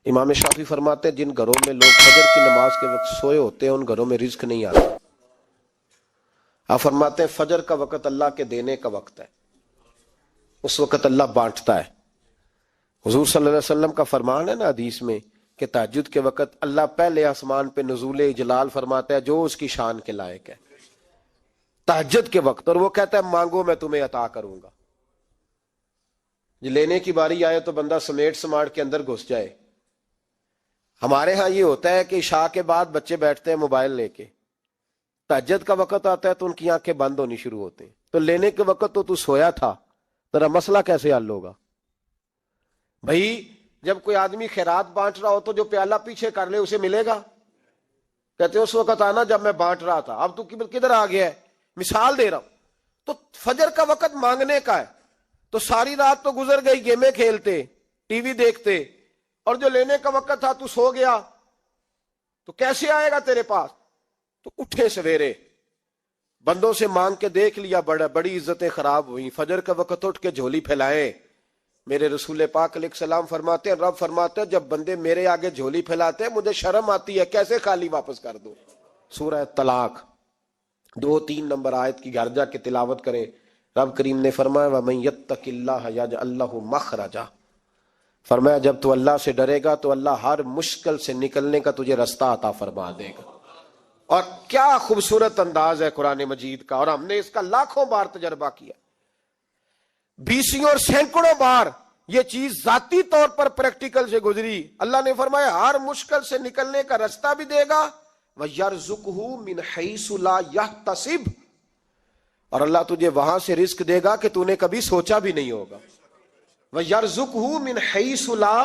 امام شافعی فرماتے ہیں جن گھروں میں لوگ فجر کی نماز کے وقت سوئے ہوتے ہیں ان گھروں میں رزق نہیں آتا۔ آپ فرماتے ہیں فجر کا وقت اللہ کے دینے کا وقت ہے، اس وقت اللہ بانٹتا ہے۔ حضور صلی اللہ علیہ وسلم کا فرمان ہے نا حدیث میں کہ تہجد کے وقت اللہ پہلے آسمان پہ نزول اجلال فرماتا ہے جو اس کی شان کے لائق ہے تہجد کے وقت، اور وہ کہتا ہے مانگو میں تمہیں عطا کروں گا۔ یہ لینے کی باری آئے تو بندہ سمیٹ سماٹ کے اندر گھس جائے۔ ہمارے ہاں یہ ہوتا ہے کہ عشاء کے بعد بچے بیٹھتے ہیں موبائل لے کے، تہجد کا وقت آتا ہے تو ان کی آنکھیں بند ہونی شروع ہوتی ہیں، تو لینے کے وقت تو سویا تھا، ذرا مسئلہ کیسے حل ہوگا؟ بھائی جب کوئی آدمی خیرات بانٹ رہا ہو تو جو پیالہ پیچھے کر لے اسے ملے گا؟ کہتے اس وقت آنا جب میں بانٹ رہا تھا، اب تو کدھر آ گیا ہے؟ مثال دے رہا ہوں۔ تو فجر کا وقت مانگنے کا ہے، تو ساری رات تو گزر گئی گیمیں کھیلتے، ٹی وی دیکھتے، اور جو لینے کا وقت تھا تو سو گیا، تو کیسے آئے گا تیرے پاس؟ تو اٹھے سویرے، بندوں سے مانگ کے دیکھ لیا، بڑی عزتیں خراب ہوئی، فجر کا وقت اٹھ کے جھولی پھیلائے۔ میرے رسول پاک علیہ السلام فرماتے ہیں، رب فرماتے ہیں جب بندے میرے آگے جھولی پھیلاتے ہیں مجھے شرم آتی ہے، کیسے خالی واپس کر دوں؟ سورہ طلاق 2-3 نمبر آیت کی گھر جا کے تلاوت کریں۔ رب کریم نے فرمایا وَمَن يَتَّقِ اللَّهَ يَجْعَل لَّهُ مَخْرَجًا، فرمایا جب تو اللہ سے ڈرے گا تو اللہ ہر مشکل سے نکلنے کا تجھے رستہ عطا فرما دے گا۔ اور کیا خوبصورت انداز ہے قرآن مجید کا، اور ہم نے اس کا لاکھوں بار تجربہ کیا، بیسوں اور سینکڑوں بار یہ چیز ذاتی طور پر پریکٹیکل سے گزری۔ اللہ نے فرمایا ہر مشکل سے نکلنے کا رستہ بھی دے گا، وَيَرْزُقْهُ مِنْ حَيْثُ لَا يَحْتَسِبُ، اور اللہ تجھے وہاں سے رزق دے گا کہ تو نے کبھی سوچا بھی نہیں ہوگا۔ وَيَرْزُقْهُ مِنْ حَيْثُ لَا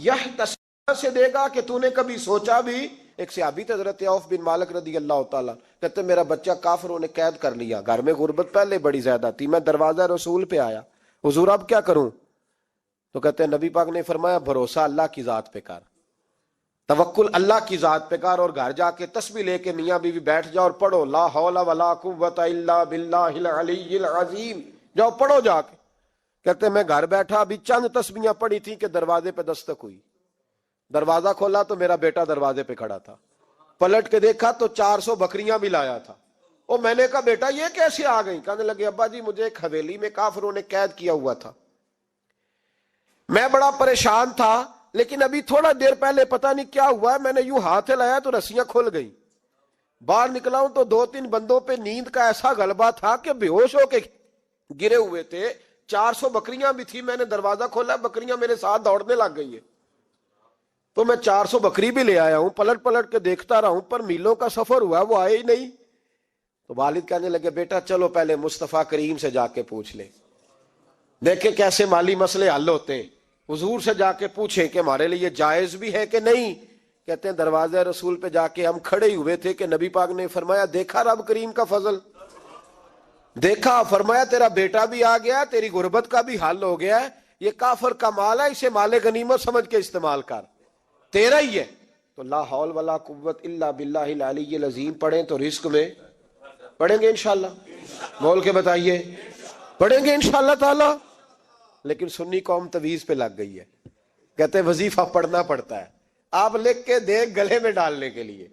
يَحْتَسِبُ، سے دے گا کہ تو نے کبھی سوچا بھی۔ ایک صحابی تھے حضرت عوف بن مالک رضی اللہ تعالیٰ، کہتے میرا بچہ کافروں نے قید کر لیا، گھر میں غربت پہلے بڑی زیادہ تھی، میں دروازہ رسول پہ آیا، حضور اب کیا کروں؟ تو کہتے ہیں نبی پاک نے فرمایا بھروسہ اللہ کی ذات پہ کر، توکل اللہ کی ذات پہ کر، اور گھر جا کے تسبیح لے کے میاں بیوی بیٹھ جاؤ اور پڑھو لا حول ولا قوت الا باللہ العلی العظیم، جاؤ پڑھو جا کے۔ کہتے میں گھر بیٹھا ابھی چند تسبیحاں پڑھی تھی کہ دروازے پہ دستک ہوئی، دروازہ کھولا تو میرا بیٹا دروازے پہ کھڑا تھا، پلٹ کے دیکھا تو 400 بکریاں بھی لایا تھا۔ اور میں نے کہا بیٹا یہ کیسے آ گئی؟ کہنے لگے ابا جی مجھے ایک حویلی میں کافروں نے قید کیا ہوا تھا، میں بڑا پریشان تھا، لیکن ابھی تھوڑا دیر پہلے پتہ نہیں کیا ہوا ہے، میں نے یوں ہاتھ لایا تو رسیاں کھل گئی، باہر نکلا ہوں تو 2-3 بندوں پہ نیند کا ایسا غلبہ تھا کہ بے ہوش ہو کے گرے ہوئے تھے، 400 بکریاں بھی تھی، میں نے دروازہ کھولا بکریاں میرے ساتھ دوڑنے لگ گئی ہے، تو میں 400 بکری بھی لے آیا ہوں، پلٹ پلٹ کے دیکھتا رہا ہوں، پر میلوں کا سفر ہوا وہ آئے ہی نہیں۔ تو والد کہنے لگے بیٹا چلو پہلے مصطفیٰ کریم سے جا کے پوچھ لیں، دیکھیں کیسے مالی مسئلے حل ہوتے ہیں، حضور سے جا کے پوچھیں کہ ہمارے لیے جائز بھی ہے کہ نہیں۔ کہتے ہیں دروازہ رسول پہ جا کے ہم کھڑے ہوئے تھے کہ نبی پاک نے فرمایا دیکھا رب کریم کا فضل، دیکھا، فرمایا تیرا بیٹا بھی آ گیا، تیری غربت کا بھی حل ہو گیا ہے، یہ کافر کا مال ہے، اسے مال غنیمت سمجھ کے استعمال کر، تیرا ہی ہے۔ تو لا حول ولا قوت الا باللہ العلی العظیم پڑھیں تو رزق میں پڑھیں گے انشاءاللہ، بول کے بتائیے پڑھیں گے انشاءاللہ تعالی۔ لیکن سنی قوم تویز پہ لگ گئی ہے، کہتے ہیں وظیفہ پڑھنا پڑتا ہے، آپ لکھ کے دے گلے میں ڈالنے کے لیے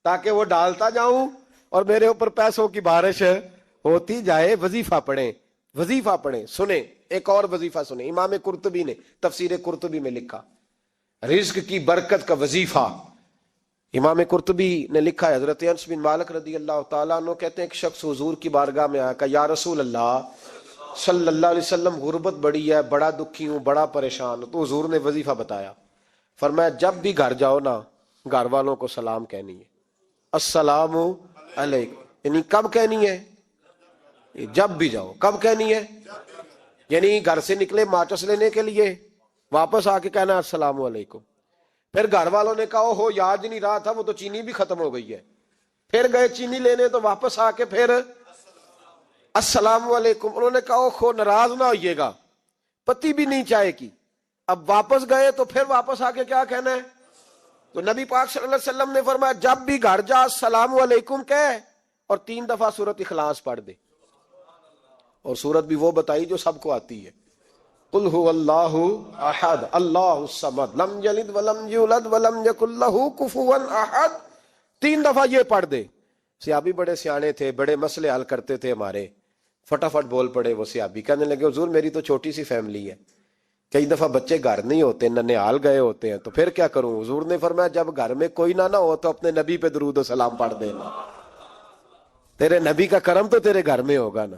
تاکہ وہ ڈالتا جاؤں اور میرے اوپر پیسوں کی بارش ہوتی جائے۔ وظیفہ پڑھیں، وظیفہ پڑھیں۔ سنیں ایک اور وظیفہ سنیں، امام قرطبی نے تفسیر قرطبی میں لکھا رزق کی برکت کا وظیفہ۔ امام قرطبی نے لکھا ہے حضرت انس بن مالک رضی اللہ تعالیٰ عنہ کہتے ہیں ایک شخص حضور کی بارگاہ میں آیا، کہا یا رسول اللہ صلی اللہ علیہ وسلم غربت بڑی ہے، بڑا دکھی ہوں، بڑا پریشان ہوں۔ تو حضور نے وظیفہ بتایا، فرمایا جب بھی گھر جاؤ نا گھر والوں کو سلام کہنی ہے، السلام علیکم، یعنی کب کہنی ہے؟ جب بھی جاؤ۔ کب کہنی ہے؟ یعنی گھر سے نکلے ماچس لینے کے لیے، واپس آ کے کہنا السلام علیکم۔ پھر گھر والوں نے کہا ہو یاد نہیں رہا تھا، وہ تو چینی بھی ختم ہو گئی ہے، پھر گئے چینی لینے تو واپس آ کے پھر السلام علیکم۔ انہوں نے کہا خو ناراض نہ ہوئیے گا، پتی بھی نہیں چائے کی، اب واپس گئے تو پھر واپس آ کے کیا کہنا ہے؟ تو نبی پاک صلی اللہ علیہ وسلم نے فرمایا جب بھی گھر جا السلام علیکم کہے اور 3 دفعہ سورۃ اخلاص پڑھ دے، اور سورت بھی وہ بتائی جو سب کو آتی ہے، قل هو اللہ احد اللہ الصمد لم یلد ولم یولد ولم یکن لہ کفوا احد. 3 دفعہ یہ پڑھ دے. صحابی بڑے سیانے تھے, بڑے مسئلے حل کرتے تھے ہمارے, فٹافٹ بول پڑے وہ صحابی, کہنے لگے حضور میری تو چھوٹی سی فیملی ہے, کئی دفعہ بچے گھر نہیں ہوتے, ننھیال گئے ہوتے ہیں, تو پھر کیا کروں؟ حضور نے فرمایا جب گھر میں کوئی نہ ہو تو اپنے نبی پہ درود و سلام پڑھ دینا, تیرے نبی کا کرم تو تیرے گھر میں ہوگا نا.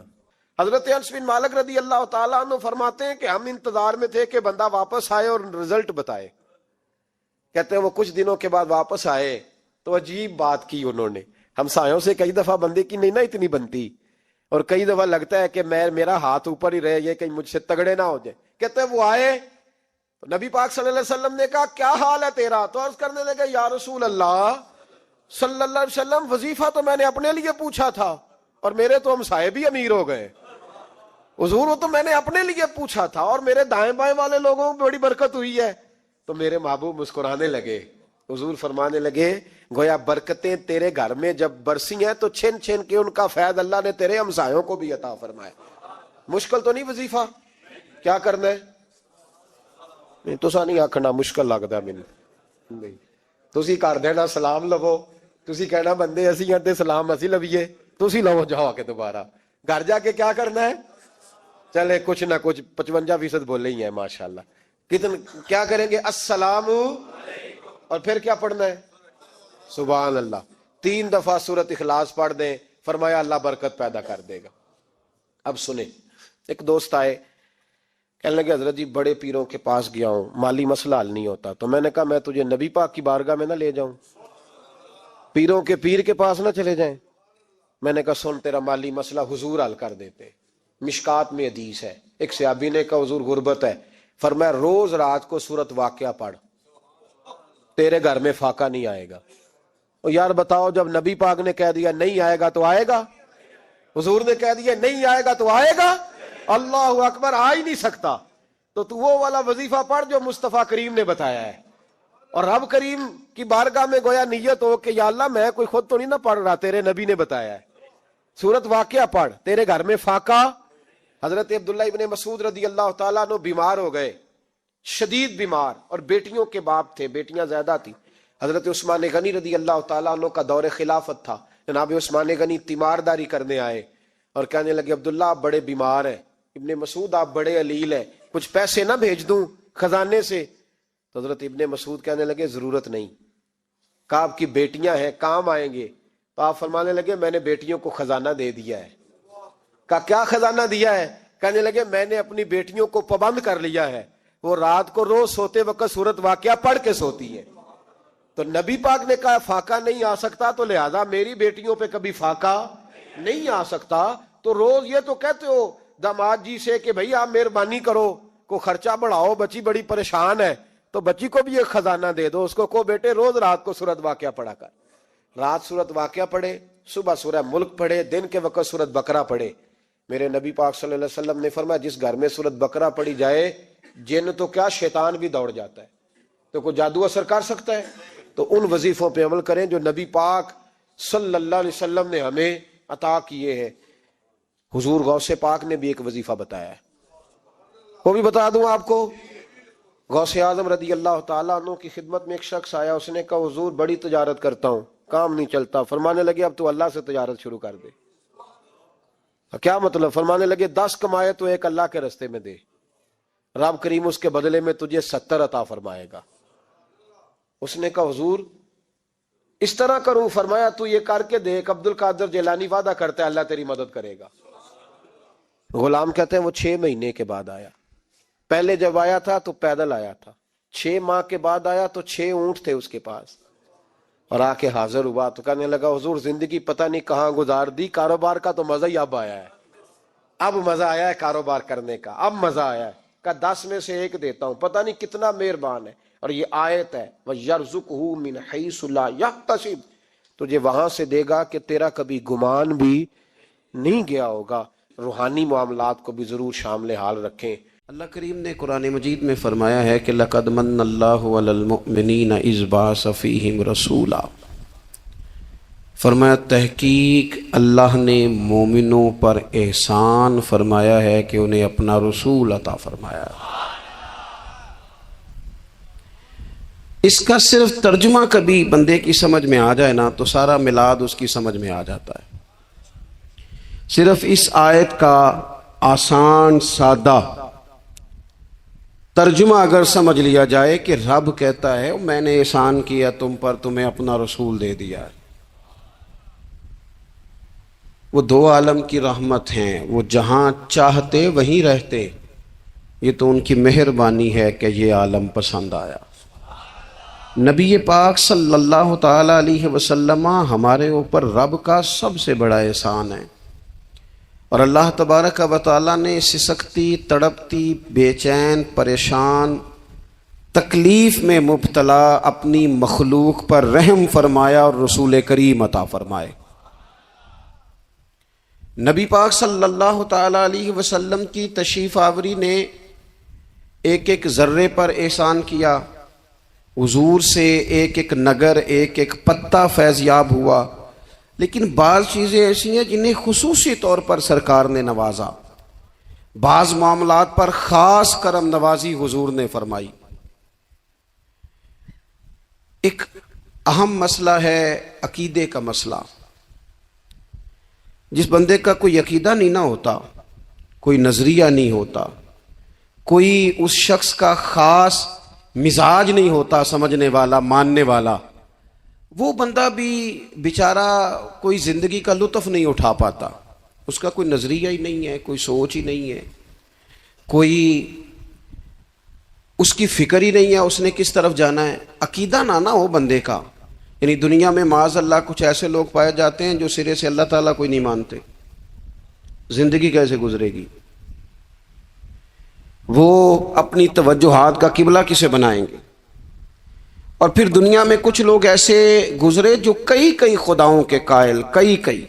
حضرت انس بن مالک رضی اللہ تعالیٰ عنہ فرماتے ہیں کہ ہم انتظار میں تھے کہ بندہ واپس آئے اور رزلٹ بتائے. کہتے ہیں وہ کچھ دنوں کے بعد واپس آئے تو عجیب بات کی انہوں نے. ہمسایوں سے کئی دفعہ بندے کی نہیں نا اتنی بنتی, اور کئی دفعہ لگتا ہے کہ میرا ہاتھ اوپر ہی رہے, یہ کہیں مجھ سے تگڑے نہ ہو جائے. کہتے ہیں وہ آئے, نبی پاک صلی اللہ علیہ وسلم نے کہا کیا حال ہے تیرا؟ تو عرض کرنے لگے یا رسول اللہ صلی اللہ علیہ وسلم وظیفہ تو میں نے اپنے لیے پوچھا تھا اور میرے تو ہمسائے بھی امیر ہو گئے. حضور وہ تو میں نے اپنے لیے پوچھا تھا اور میرے دائیں بائیں والے لوگوں کو بڑی برکت ہوئی ہے. تو میرے محبوب مسکرانے لگے. حضور فرمانے لگے گویا برکتیں تیرے گھر میں جب برسی ہیں تو چھن چھن کے ان کا فیض اللہ نے تیرے ہمسایوں کو بھی عطا فرمایا. مشکل تو نہیں وظیفہ, کیا کرنا ہے؟ نہیں تسا نہیں آکھنا مشکل لگتا مینوں, نہیں تسی کر دینا سلام لو, تسی کہنا بندے اسی ہیں تے سلام اسی لویے, تسی لو جاؤ کے دوبارہ. گھر جا کے کیا کرنا ہے؟ چلے کچھ نہ کچھ 55% بولے ہی ہیں ماشاءاللہ. کیا کریں گے؟ السلام, اور پھر کیا پڑھنا ہے؟ سبحان اللہ. 3 دفعہ سورۃ اخلاص پڑھ دیں, فرمایا اللہ برکت پیدا کر دے گا. اب سنیں, ایک دوست آئے, کہنے لگے حضرت جی بڑے پیروں کے پاس گیا ہوں, مالی مسئلہ حل نہیں ہوتا. تو میں نے کہا میں تجھے نبی پاک کی بارگاہ میں نہ لے جاؤں, پیروں کے پیر کے پاس نہ چلے جائیں. میں نے کہا سن تیرا مالی مسئلہ حضور حل کر دیتے. مشکات میں حدیث ہے, ایک صحابی نے کہا حضور غربت ہے, فرمایا روز رات کو سورت واقعہ پڑھ, تیرے گھر میں فاقہ نہیں آئے گا. اور یار بتاؤ جب نبی پاک نے کہہ دیا نہیں آئے گا تو آئے گا, حضور نے کہہ دیا نہیں آئے گا تو آئے گا, اللہ اکبر, آ ہی نہیں سکتا. تو وہ والا وظیفہ پڑھ جو مصطفیٰ کریم نے بتایا ہے, اور رب کریم کی بارگاہ میں گویا نیت ہو کہ یا اللہ میں کوئی خود تو نہیں نہ پڑھ رہا, تیرے نبی نے بتایا ہے, سورت واقعہ پڑھ, تیرے گھر میں فاقہ. حضرت عبداللہ ابن مسعود رضی اللہ تعالیٰ عنہ بیمار ہو گئے, شدید بیمار, اور بیٹیوں کے باپ تھے, بیٹیاں زیادہ تھی. حضرت عثمان غنی رضی اللہ تعالیٰ عنہ کا دور خلافت تھا. جناب عثمان غنی تیمارداری کرنے آئے اور کہنے لگے عبداللہ آپ بڑے بیمار ہیں, ابن مسعود آپ بڑے علیل ہیں, کچھ پیسے نہ بھیج دوں خزانے سے؟ تو حضرت ابن مسعود کہنے لگے ضرورت نہیں. کہا آپ کی بیٹیاں ہیں کام آئیں گے. تو آپ فرمانے لگے میں نے بیٹیوں کو خزانہ دے دیا ہے. کہا کیا خزانہ دیا ہے؟ کہنے لگے میں نے اپنی بیٹیوں کو پابند کر لیا ہے, وہ رات کو روز سوتے وقت سورت واقعہ پڑھ کے سوتی ہے. تو نبی پاک نے کہا فاقہ نہیں آ سکتا, تو لہذا میری بیٹیوں پہ کبھی فاقہ نہیں آ سکتا. تو روز یہ تو کہتے ہو داماد جی سے کہ بھئی آپ مہربانی کرو, کو خرچہ بڑھاؤ, بچی بڑی پریشان ہے, تو بچی کو بھی ایک خزانہ دے دو, اس کو بیٹے روز رات کو سورت واقعہ پڑھا کر. رات سورت واقعہ پڑھے, صبح سورہ ملک پڑھے, دن کے وقت سورت بقرہ پڑھے. میرے نبی پاک صلی اللہ علیہ وسلم نے فرمایا جس گھر میں سورت بقرہ پڑھی جائے جن تو کیا شیطان بھی دوڑ جاتا ہے. تو کوئی جادو اثر کر سکتا ہے؟ تو ان وظیفوں پہ عمل کریں جو نبی پاک صلی اللہ علیہ وسلم نے ہمیں عطا کیے ہیں. حضور غوث پاک نے بھی ایک وظیفہ بتایا ہے, وہ بھی بتا دوں آپ کو. غوث اعظم رضی اللہ تعالیٰ عنہ کی خدمت میں ایک شخص آیا, اس نے کہا حضور بڑی تجارت کرتا ہوں, کام نہیں چلتا. فرمانے لگے اب تو اللہ سے تجارت شروع کر دے. کیا مطلب؟ فرمانے لگے 10 کمائے تو ایک اللہ کے رستے میں دے, رب کریم اس کے بدلے میں تجھے 70 عطا فرمائے گا. اس نے کہا حضور اس طرح کروں؟ فرمایا تو یہ کر کے دیکھ, عبد القادر جیلانی وعدہ کرتا ہے اللہ تیری مدد کرے گا. غلام کہتے ہیں وہ 6 مہینے کے بعد آیا. پہلے جب آیا تھا تو پیدل آیا تھا, 6 ماہ کے بعد آیا تو 6 اونٹ تھے اس کے پاس, اور آ کے حاضر ہوا تو کہنے لگا حضور زندگی پتہ نہیں کہاں گزار دی, کاروبار کا تو مزہ ہی اب آیا ہے, اب مزہ آیا ہے کاروبار کرنے کا, اب مزہ آیا ہے. کہ 10 میں سے 1 دیتا ہوں, پتہ نہیں کتنا مہربان ہے. اور یہ آیت ہے وَيَرْزُقْهُ مِنْ حَيْثُ لَا يَحْتَسِبُ, تجھے وہاں سے دے گا کہ تیرا کبھی گمان بھی نہیں گیا ہوگا. روحانی معاملات کو بھی ضرور شامل حال رکھیں. اللہ کریم نے قرآن مجید میں فرمایا ہے کہ لَقَدْ مَنَّ اللَّهُ عَلَى الْمُؤْمِنِينَ إِذْ بَعَثَ فِيهِمْ رَسُولًا, فرمایا تحقیق اللہ نے مومنوں پر احسان فرمایا ہے کہ انہیں اپنا رسول عطا فرمایا. اس کا صرف ترجمہ کبھی بندے کی سمجھ میں آ جائے نا تو سارا میلاد اس کی سمجھ میں آ جاتا ہے۔ صرف اس آیت کا آسان سادہ ترجمہ اگر سمجھ لیا جائے کہ رب کہتا ہے میں نے احسان کیا تم پر، تمہیں اپنا رسول دے دیا ہے، وہ دو عالم کی رحمت ہیں، وہ جہاں چاہتے وہیں رہتے، یہ تو ان کی مہربانی ہے کہ یہ عالم پسند آیا۔ نبی پاک صلی اللہ تعالی علیہ وسلم ہمارے اوپر رب کا سب سے بڑا احسان ہے، اور اللہ تبارک و تعالیٰ نے سسکتی، تڑپتی، بے چین، پریشان، تکلیف میں مبتلا اپنی مخلوق پر رحم فرمایا اور رسول کریم عطا فرمائے۔ نبی پاک صلی اللہ تعالی علیہ وسلم کی تشریف آوری نے ایک ایک ذرے پر احسان کیا، حضور سے ایک ایک نگر، ایک ایک پتا فیض یاب ہوا، لیکن بعض چیزیں ایسی ہیں جنہیں خصوصی طور پر سرکار نے نوازا، بعض معاملات پر خاص کرم نوازی حضور نے فرمائی۔ ایک اہم مسئلہ ہے عقیدے کا مسئلہ۔ جس بندے کا کوئی عقیدہ نہیں نہ ہوتا، کوئی نظریہ نہیں ہوتا، کوئی اس شخص کا خاص مزاج نہیں ہوتا سمجھنے والا، ماننے والا، وہ بندہ بھی بیچارہ کوئی زندگی کا لطف نہیں اٹھا پاتا۔ اس کا کوئی نظریہ ہی نہیں ہے، کوئی سوچ ہی نہیں ہے، کوئی اس کی فکر ہی نہیں ہے اس نے کس طرف جانا ہے۔ عقیدہ نہ ہو بندے کا، یعنی دنیا میں معاذ اللہ کچھ ایسے لوگ پائے جاتے ہیں جو سرے سے اللہ تعالیٰ کوئی نہیں مانتے، زندگی کیسے گزرے گی؟ وہ اپنی توجہات کا قبلہ کسے بنائیں گے؟ اور پھر دنیا میں کچھ لوگ ایسے گزرے جو کئی خداؤں کے قائل، کئی،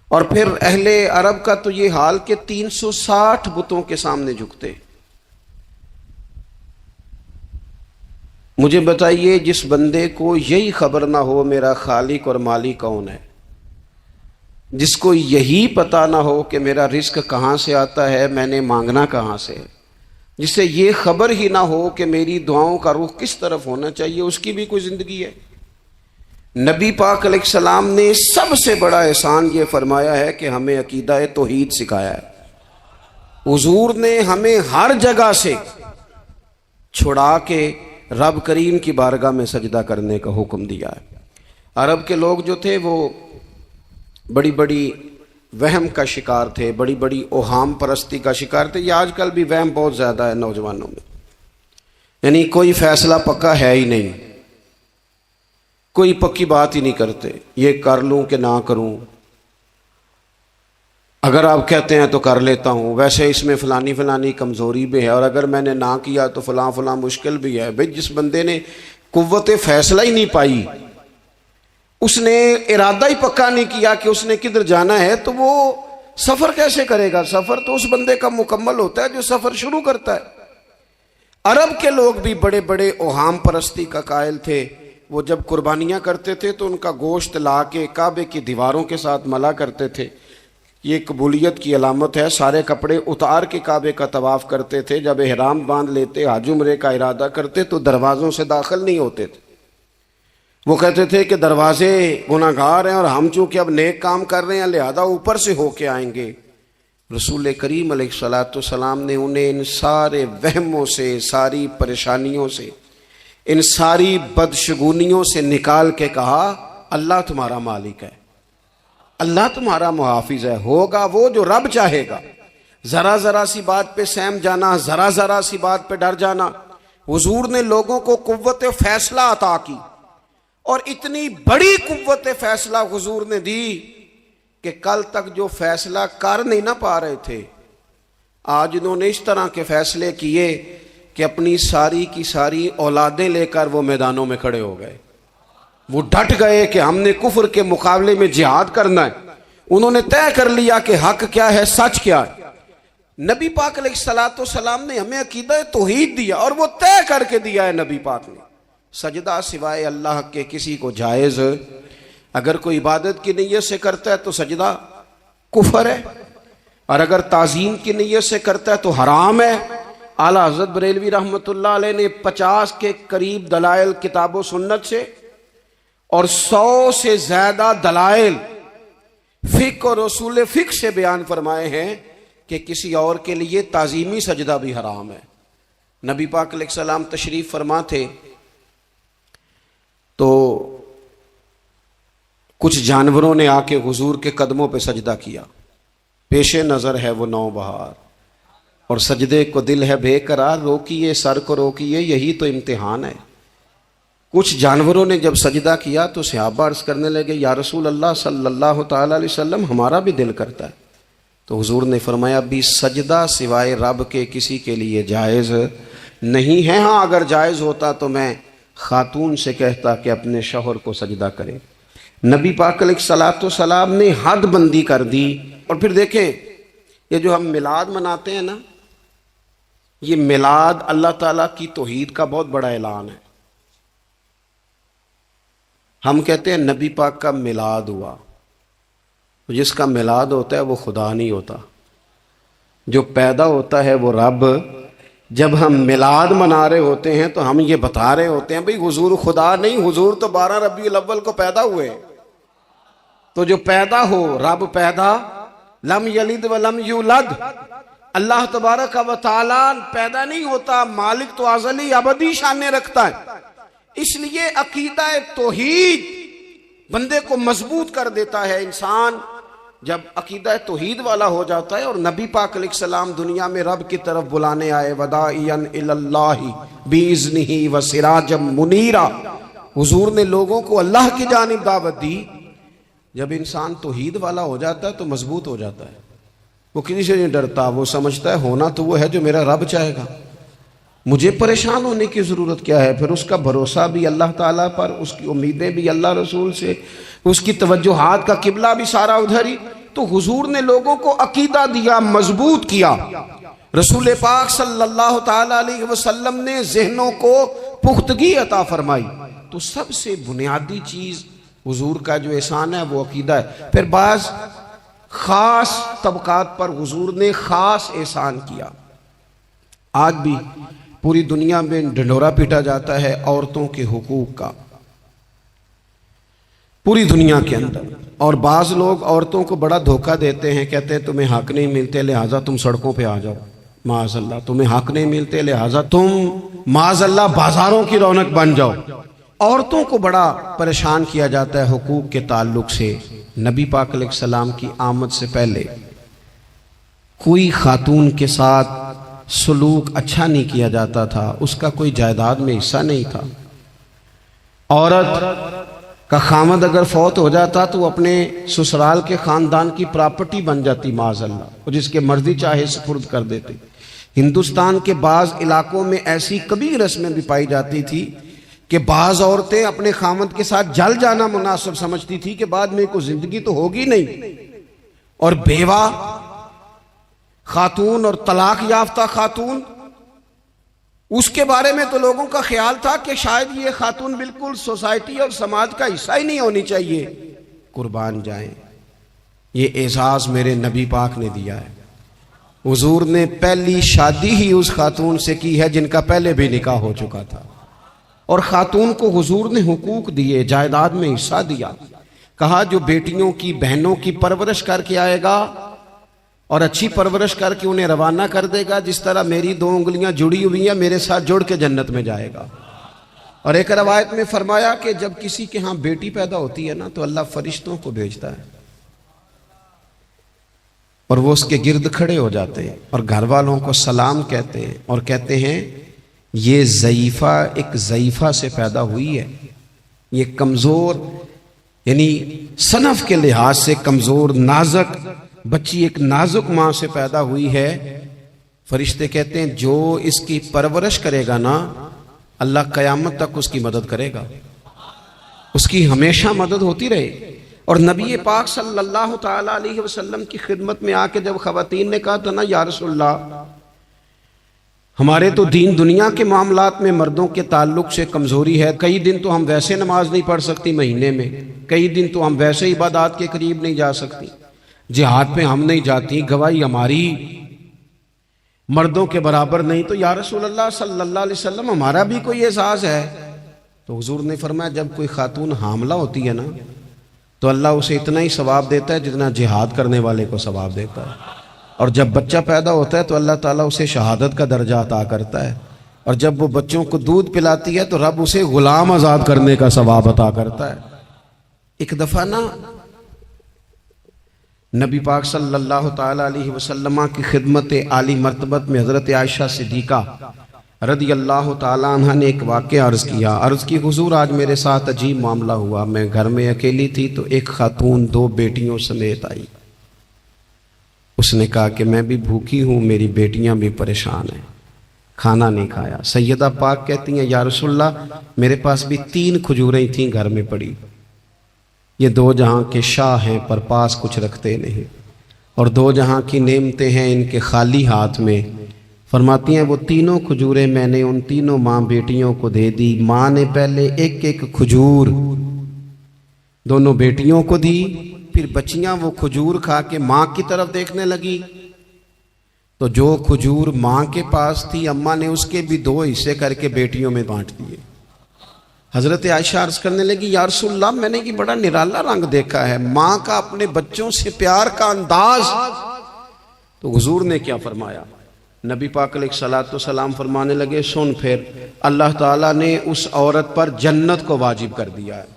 اور پھر اہل عرب کا تو یہ حال کہ 360 بتوں کے سامنے جھکتے۔ مجھے بتائیے، جس بندے کو یہی خبر نہ ہو میرا خالق اور مالک کون ہے، جس کو یہی پتہ نہ ہو کہ میرا رزق کہاں سے آتا ہے، میں نے مانگنا کہاں سے، جسے یہ خبر ہی نہ ہو کہ میری دعاؤں کا رخ کس طرف ہونا چاہیے، اس کی بھی کوئی زندگی ہے؟ نبی پاک علیہ السلام نے سب سے بڑا احسان یہ فرمایا ہے کہ ہمیں عقیدہ توحید سکھایا ہے۔ حضور نے ہمیں ہر جگہ سے چھڑا کے رب کریم کی بارگاہ میں سجدہ کرنے کا حکم دیا ہے۔ عرب کے لوگ جو تھے وہ بڑی بڑی وہم کا شکار تھے، بڑی بڑی اوہام پرستی کا شکار تھے۔ یہ آج کل بھی وہم بہت زیادہ ہے نوجوانوں میں، یعنی کوئی فیصلہ پکا ہے ہی نہیں، کوئی پکی بات ہی نہیں کرتے، یہ کر لوں کہ نہ کروں، اگر آپ کہتے ہیں تو کر لیتا ہوں، ویسے اس میں فلانی کمزوری بھی ہے، اور اگر میں نے نہ کیا تو فلاں مشکل بھی ہے۔ بھئی جس بندے نے قوت فیصلہ ہی نہیں پائی، اس نے ارادہ ہی پکا نہیں کیا کہ اس نے کدھر جانا ہے، تو وہ سفر کیسے کرے گا؟ سفر تو اس بندے کا مکمل ہوتا ہے جو سفر شروع کرتا ہے۔ عرب کے لوگ بھی بڑے بڑے اوہام پرستی کا قائل تھے۔ وہ جب قربانیاں کرتے تھے تو ان کا گوشت لا کے کعبے کی دیواروں کے ساتھ ملا کرتے تھے، یہ قبولیت کی علامت ہے۔ سارے کپڑے اتار کے کعبے کا طواف کرتے تھے، جب احرام باندھ لیتے، حج عمرے کا ارادہ کرتے تو دروازوں سے داخل نہیں ہوتے تھے۔ وہ کہتے تھے کہ دروازے گناہگار ہیں اور ہم چونکہ اب نیک کام کر رہے ہیں لہذا اوپر سے ہو کے آئیں گے۔ رسول کریم علیہ الصلوۃ والسلام نے انہیں ان سارے وہموں سے، ساری پریشانیوں سے، ان ساری بدشگونیوں سے نکال کے کہا اللہ تمہارا مالک ہے، اللہ تمہارا محافظ ہے، ہوگا وہ جو رب چاہے گا۔ ذرا سی بات پہ سہم جانا، ذرا سی بات پہ ڈر جانا۔ حضور نے لوگوں کو قوت فیصلہ عطا کی، اور اتنی بڑی قوت فیصلہ حضور نے دی کہ کل تک جو فیصلہ کر نہیں نہ پا رہے تھے، آج انہوں نے اس طرح کے فیصلے کیے کہ اپنی ساری کی ساری اولادیں لے کر وہ میدانوں میں کھڑے ہو گئے۔ وہ ڈٹ گئے کہ ہم نے کفر کے مقابلے میں جہاد کرنا ہے۔ انہوں نے طے کر لیا کہ حق کیا ہے، سچ کیا ہے۔ نبی پاک علیہ الصلوۃ والسلام نے ہمیں عقیدہ توحید دیا، اور وہ طے کر کے دیا ہے نبی پاک نے، سجدہ سوائے اللہ کے کسی کو جائز، اگر کوئی عبادت کی نیت سے کرتا ہے تو سجدہ کفر ہے، اور اگر تعظیم کی نیت سے کرتا ہے تو حرام ہے، اعلیٰ حضرت بریلوی رحمۃ اللہ علیہ نے 50 کے قریب دلائل کتاب و سنت سے اور 100 سے زیادہ دلائل فقہ اور اصول فقہ سے بیان فرمائے ہیں کہ کسی اور کے لیے تعظیمی سجدہ بھی حرام ہے۔ نبی پاک علیہ السلام تشریف فرما تھے تو کچھ جانوروں نے آ کے حضور کے قدموں پہ سجدہ کیا، پیش نظر ہے وہ نوبہار اور سجدے کو دل ہے بے قرار، روکیے سر کو روکیے یہی تو امتحان ہے۔ کچھ جانوروں نے جب سجدہ کیا تو صحابہ عرض کرنے لگے یا رسول اللہ صلی اللہ تعالی علیہ وسلم ہمارا بھی دل کرتا ہے، تو حضور نے فرمایا بھی سجدہ سوائے رب کے کسی کے لیے جائز نہیں ہے، ہاں اگر جائز ہوتا تو میں خاتون سے کہتا کہ اپنے شوہر کو سجدہ کرے۔ نبی پاک علیہ الصلوۃ والسلام نے حد بندی کر دی۔ اور پھر دیکھیں یہ جو ہم میلاد مناتے ہیں نا، یہ میلاد اللہ تعالیٰ کی توحید کا بہت بڑا اعلان ہے۔ ہم کہتے ہیں نبی پاک کا میلاد ہوا، جس کا میلاد ہوتا ہے وہ خدا نہیں ہوتا، جو پیدا ہوتا ہے وہ رب۔ جب ہم میلاد منا رہے ہوتے ہیں تو ہم یہ بتا رہے ہوتے ہیں بھئی حضور خدا نہیں، حضور تو 12 ربیع الاول کو پیدا ہوئے۔ تو جو پیدا ہو رب پیدا، لم یلد ولم یولد، اللہ تبارک و تعالی پیدا نہیں ہوتا، مالک تو ازلی ابدی شان رکھتا ہے۔ اس لیے عقیدہ توحید بندے کو مضبوط کر دیتا ہے۔ انسان جب عقیدہ توحید والا ہو جاتا ہے، اور نبی پاک علیہ السلام دنیا میں رب کی طرف بلانے آئے، وداعیا الی اللہ باذنہ وسراجا منیرا، حضور نے لوگوں کو اللہ کی جانب دعوت دی۔ جب انسان توحید والا ہو جاتا ہے تو مضبوط ہو جاتا ہے، وہ کسی سے نہیں ڈرتا، وہ سمجھتا ہے ہونا تو وہ ہے جو میرا رب چاہے گا، مجھے پریشان ہونے کی ضرورت کیا ہے۔ پھر اس کا بھروسہ بھی اللہ تعالیٰ پر، اس کی امیدیں بھی اللہ رسول سے، اس کی توجہات کا قبلہ بھی سارا ادھر ہی۔ تو حضور نے لوگوں کو عقیدہ دیا، مضبوط کیا۔ رسول پاک صلی اللہ تعالی علیہ وسلم نے ذہنوں کو پختگی عطا فرمائی۔ تو سب سے بنیادی چیز حضور کا جو احسان ہے وہ عقیدہ ہے۔ پھر بعض خاص طبقات پر حضور نے خاص احسان کیا۔ آج بھی پوری دنیا میں ڈنڈورا پیٹا جاتا ہے عورتوں کے حقوق کا، پوری دنیا کے اندر، اور بعض لوگ عورتوں کو بڑا دھوکہ دیتے ہیں، کہتے ہیں تمہیں حق نہیں ملتے لہٰذا تم سڑکوں پہ آ جاؤ، معاذ اللہ، تمہیں حق نہیں ملتے لہٰذا تم معاذ اللہ بازاروں کی رونق بن جاؤ۔ عورتوں کو بڑا پریشان کیا جاتا ہے حقوق کے تعلق سے۔ نبی پاک علیہ السلام کی آمد سے پہلے کوئی خاتون کے ساتھ سلوک اچھا نہیں کیا جاتا تھا، اس کا کوئی جائیداد میں حصہ نہیں تھا۔ عورت کا خامد اگر فوت ہو جاتا تو وہ اپنے سسرال کے خاندان کی پراپرٹی بن جاتی معاذ اللہ، اور جس کے مرضی چاہے سپرد کر دیتے۔ ہندوستان کے بعض علاقوں میں ایسی کبھی رسمیں بھی پائی جاتی تھی کہ بعض عورتیں اپنے خامد کے ساتھ جل جانا مناسب سمجھتی تھی کہ بعد میں کوئی زندگی تو ہوگی نہیں، اور بیوہ خاتون اور طلاق یافتہ خاتون، اس کے بارے میں تو لوگوں کا خیال تھا کہ شاید یہ خاتون بالکل سوسائٹی اور سماج کا حصہ ہی نہیں ہونی چاہیے۔ قربان جائیں، یہ اعزاز میرے نبی پاک نے دیا ہے۔ حضور نے پہلی شادی ہی اس خاتون سے کی ہے جن کا پہلے بھی نکاح ہو چکا تھا، اور خاتون کو حضور نے حقوق دیے، جائیداد میں حصہ دیا۔ کہا جو بیٹیوں کی بہنوں کی پرورش کر کے آئے گا اور اچھی پرورش کر کے انہیں روانہ کر دے گا، جس طرح میری 2 انگلیاں جڑی ہوئی ہیں میرے ساتھ جڑ کے جنت میں جائے گا۔ اور ایک روایت میں فرمایا کہ جب کسی کے ہاں بیٹی پیدا ہوتی ہے نا تو اللہ فرشتوں کو بھیجتا ہے، اور وہ اس کے گرد کھڑے ہو جاتے ہیں اور گھر والوں کو سلام کہتے ہیں، اور کہتے ہیں یہ ضعیفہ ایک ضعیفہ سے پیدا ہوئی ہے، یہ کمزور یعنی صنف کے لحاظ سے کمزور نازک بچی ایک نازک ماں سے پیدا ہوئی ہے۔ فرشتے کہتے ہیں جو اس کی پرورش کرے گا نا اللہ قیامت تک اس کی مدد کرے گا، اس کی ہمیشہ مدد ہوتی رہے۔ اور نبی پاک صلی اللہ تعالی علیہ وسلم کی خدمت میں آ کے جب خواتین نے کہا تو نا یا رسول اللہ ہمارے تو دین دنیا کے معاملات میں مردوں کے تعلق سے کمزوری ہے، کئی دن تو ہم ویسے نماز نہیں پڑھ سکتی مہینے میں، کئی دن تو ہم ویسے عبادات کے قریب نہیں جا سکتی، جہاد پہ ہم نہیں جاتی، گواہی ہماری مردوں کے برابر نہیں، تو یا رسول اللہ صلی اللہ علیہ وسلم ہمارا بھی کوئی احساس ہے؟ تو حضور نے فرمایا جب کوئی خاتون حاملہ ہوتی ہے نا تو اللہ اسے اتنا ہی ثواب دیتا ہے جتنا جہاد کرنے والے کو ثواب دیتا ہے، اور جب بچہ پیدا ہوتا ہے تو اللہ تعالیٰ اسے شہادت کا درجہ عطا کرتا ہے، اور جب وہ بچوں کو دودھ پلاتی ہے تو رب اسے غلام آزاد کرنے کا ثواب عطا کرتا ہے۔ ایک دفعہ نا نبی پاک صلی اللہ تعالیٰ علیہ وسلم کی خدمت عالی مرتبت میں حضرت عائشہ صدیقہ رضی اللہ تعالیٰ عنہ نے ایک واقعہ عرض کیا۔ عرض کی حضور آج میرے ساتھ عجیب معاملہ ہوا، میں گھر میں اکیلی تھی تو ایک خاتون 2 بیٹیوں سمیت آئی۔ اس نے کہا کہ میں بھی بھوکی ہوں، میری بیٹیاں بھی پریشان ہیں، کھانا نہیں کھایا۔ سیدہ پاک کہتی ہیں یا رسول اللہ میرے پاس بھی 3 کھجوریں تھیں گھر میں پڑی، یہ 2 جہاں کے شاہ ہیں پر پاس کچھ رکھتے نہیں، اور 2 جہاں کی نعمتیں ہیں ان کے خالی ہاتھ میں۔ فرماتی ہیں وہ 3 کھجوریں میں نے ان 3 ماں بیٹیوں کو دے دی۔ ماں نے پہلے ایک کھجور دونوں بیٹیوں کو دی، پھر بچیاں وہ کھجور کھا کے ماں کی طرف دیکھنے لگی تو جو کھجور ماں کے پاس تھی اماں نے اس کے بھی 2 حصے کر کے بیٹیوں میں بانٹ دیے۔ حضرت عائشہ عرض کرنے لگی یا رسول اللہ میں نے یہ بڑا نرالا رنگ دیکھا ہے، ماں کا اپنے بچوں سے پیار کا انداز۔ تو حضور نے کیا فرمایا؟ نبی پاک علیہ الصلوۃ والسلام فرمانے لگے سن پھر اللہ تعالیٰ نے اس عورت پر جنت کو واجب کر دیا ہے۔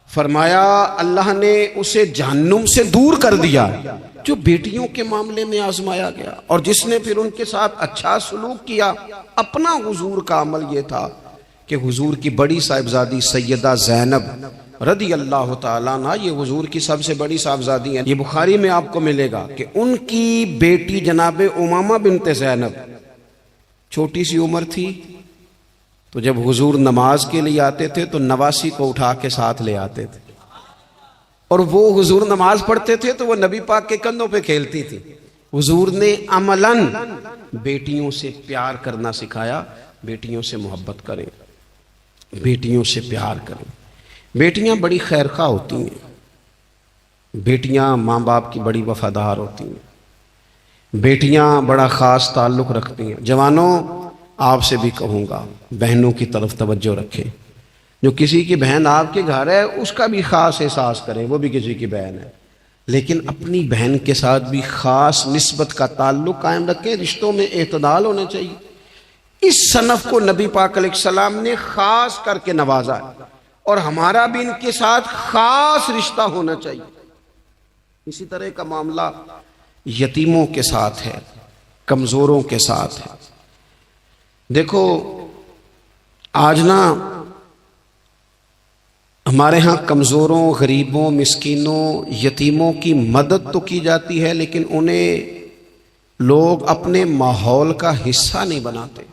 فرمایا اللہ نے اسے جہنم سے دور کر دیا جو بیٹیوں کے معاملے میں آزمایا گیا، اور جس نے پھر ان کے ساتھ اچھا سلوک کیا۔ اپنا حضور کا عمل یہ تھا کہ حضور کی بڑی صاحبزادی سیدہ زینب رضی اللہ تعالیٰ عنہ، یہ حضور کی سب سے بڑی صاحبزادی ہیں، یہ بخاری میں آپ کو ملے گا کہ ان کی بیٹی جناب امامہ بنت زینب چھوٹی سی عمر تھی، تو جب حضور نماز کے لیے آتے تھے تو نواسی کو اٹھا کے ساتھ لے آتے تھے، اور وہ حضور نماز پڑھتے تھے تو وہ نبی پاک کے کندھوں پہ کھیلتی تھی۔ حضور نے عملاً بیٹیوں سے پیار کرنا سکھایا، بیٹیوں سے محبت کریں، بیٹیوں سے پیار کریں۔ بیٹیاں بڑی خیرخواہ ہوتی ہیں، بیٹیاں ماں باپ کی بڑی وفادار ہوتی ہیں، بیٹیاں بڑا خاص تعلق رکھتی ہیں۔ جوانوں آپ سے بھی کہوں گا بہنوں کی طرف توجہ رکھیں، جو کسی کی بہن آپ کے گھر ہے اس کا بھی خاص احساس کریں، وہ بھی کسی کی بہن ہے، لیکن اپنی بہن کے ساتھ بھی خاص نسبت کا تعلق قائم رکھیں۔ رشتوں میں اعتدال ہونا چاہیے۔ اس صنف کو نبی پاک علیہ السلام نے خاص کر کے نوازا ہے، اور ہمارا بھی ان کے ساتھ خاص رشتہ ہونا چاہیے۔ اسی طرح کا معاملہ یتیموں کے ساتھ ہے، کمزوروں کے ساتھ ہے۔ دیکھو آج نا ہمارے ہاں کمزوروں، غریبوں، مسکینوں، یتیموں کی مدد تو کی جاتی ہے، لیکن انہیں لوگ اپنے ماحول کا حصہ نہیں بناتے۔